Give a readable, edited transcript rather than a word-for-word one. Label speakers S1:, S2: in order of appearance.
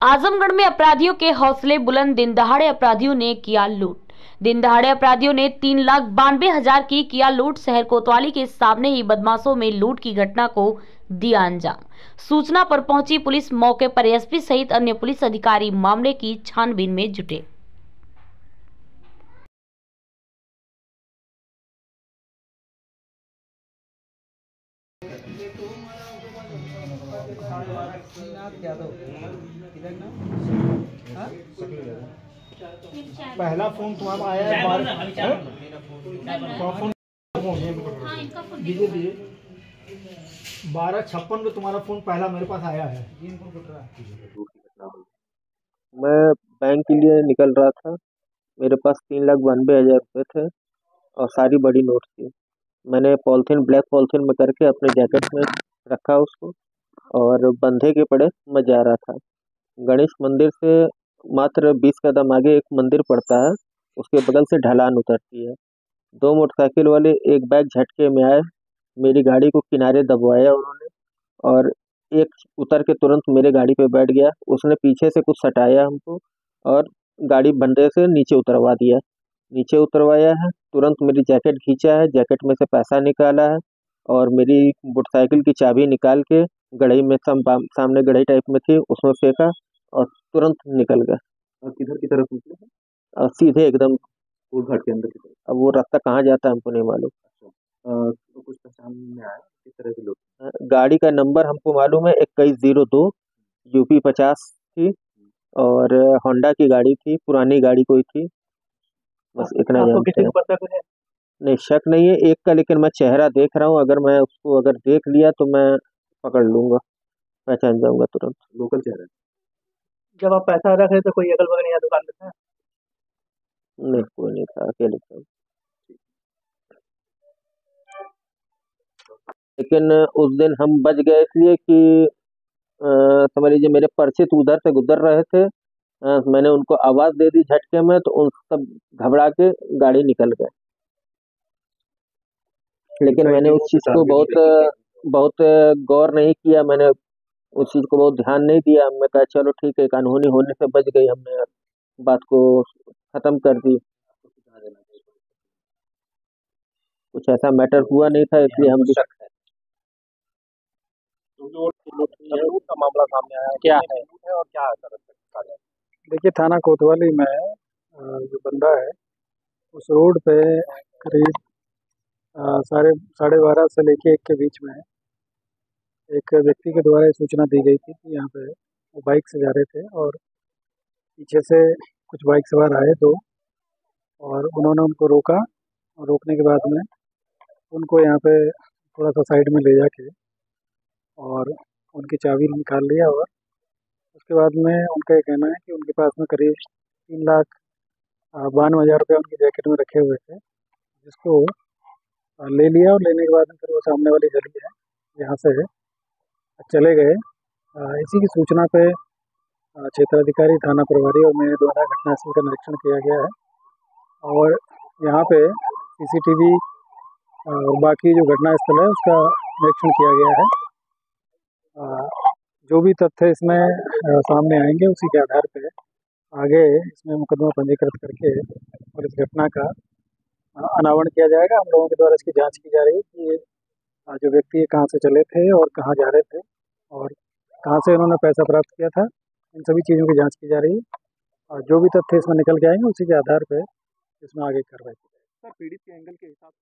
S1: आजमगढ़ में अपराधियों के हौसले बुलंद। दिन दहाड़े अपराधियों ने किया लूट। दिन दहाड़े अपराधियों ने 3,92,000 की किया लूट। शहर कोतवाली के सामने ही बदमाशों में लूट की घटना को दिया अंजाम। सूचना पर पहुंची पुलिस मौके पर एसपी सहित अन्य पुलिस अधिकारी मामले की छानबीन में जुटे।
S2: पहला फोन तुम्हारा आया है 12:56 पे तुम्हारा फोन पहला मेरे पास आया है।
S3: मैं बैंक के लिए निकल रहा था। मेरे पास 3,92,000 रुपये थे और सारी बड़ी नोट थी। मैंने पॉलिथीन ब्लैक पॉलिथीन में करके अपने जैकेट में रखा उसको और बंधे के पड़े मैं जा रहा था। गणेश मंदिर से मात्र 20 कदम आगे एक मंदिर पड़ता है, उसके बगल से ढलान उतरती है। दो मोटरसाइकिल वाले एक बैग झटके में आए, मेरी गाड़ी को किनारे दबवाया उन्होंने और एक उतर के तुरंत मेरे गाड़ी पे बैठ गया। उसने पीछे से कुछ सटाया हमको और गाड़ी बंदे से नीचे उतरवा दिया। नीचे उतरवाया है, तुरंत मेरी जैकेट खींचा है, जैकेट में से पैसा निकाला है और मेरी मोटरसाइकिल की चाबी निकाल के गढ़ई में सामने गढ़ई टाइप में थी उसमें फेंका और तुरंत निकल गया।
S4: और किधर की तरफ निकले?
S3: और सीधे एकदम
S4: फूल घाट के अंदर की तरफ।
S3: अब वो रास्ता कहाँ जाता है हमको नहीं मालूम।
S4: तो कुछ पहचान में आया किस तरह के लोग?
S3: गाड़ी का नंबर हमको मालूम है 2102 यूपी 50 थी और होंडा की गाड़ी थी, पुरानी गाड़ी कोई थी, बस इतना
S2: आपको
S3: जानते
S2: किसी
S3: हैं।
S2: को पता कुछ है?
S3: नहीं, शक नहीं है एक का, लेकिन मैं चेहरा देख रहा हूँ। अगर मैं उसको अगर देख लिया तो मैं पकड़ लूंगा, पहचान जाऊंगा तुरंत।
S4: लोकल चेहरा?
S2: जब आप पैसा रख रहे थे कोई अगल बगल या दुकान में था?
S3: नहीं, कोई नहीं था, अकेले था। लेकिन उस दिन हम बच गए इसलिए कि समझ लीजिए मेरे परिचित उधर से गुजर रहे थे। मैंने उनको आवाज दे दी झटके में तो उन सब घबरा के गाड़ी निकल गए। लेकिन मैंने उस चीज को बहुत गौर नहीं किया, मैंने उस चीज को बहुत ध्यान नहीं दिया। मैं कहा चलो ठीक है, कानूनी होने से बच गई, हमने बात को खत्म कर दी। कुछ ऐसा मैटर हुआ नहीं था इसलिए हम भी
S2: का मामला सामने आया क्या है और क्या है? देखिए, थाना कोतवाली में जो बंदा है उस रोड पे करीब साढ़े 12 से लेके 1 के बीच में एक व्यक्ति के द्वारा सूचना दी गई थी कि यहाँ पे वो बाइक से जा रहे थे और पीछे से कुछ बाइक सवार आए दो और उन्होंने उनको रोका और रोकने के बाद में उनको यहाँ पे थोड़ा सा साइड में ले जाके और उनकी चाबी निकाल लिया और उसके बाद में उनका ये कहना है कि उनके पास में करीब 3,92,000 रुपये उनकी जैकेट में रखे हुए थे, जिसको ले लिया और लेने के बाद में फिर वो सामने वाली गली है यहाँ से चले गए। इसी की सूचना पे क्षेत्राधिकारी, थाना प्रभारी और मेरे द्वारा घटनास्थल का निरीक्षण किया गया है और यहाँ पे सीसीटीवी और बाकी जो घटनास्थल है उसका निरीक्षण किया गया है। जो भी तथ्य इसमें सामने आएंगे उसी के आधार पे आगे इसमें मुकदमा पंजीकृत करके और इस घटना का अनावरण किया जाएगा। हम लोगों के द्वारा इसकी जांच की जा रही है कि ये जो व्यक्ति कहाँ से चले थे और कहाँ जा रहे थे और कहाँ से इन्होंने पैसा प्राप्त किया था, इन सभी चीज़ों की जांच की जा रही है और जो भी तथ्य इसमें निकल के आएंगे उसी के आधार पर इसमें आगे कार्रवाई की जाएगी।
S4: सर, पीड़ित के एंगल के हिसाब से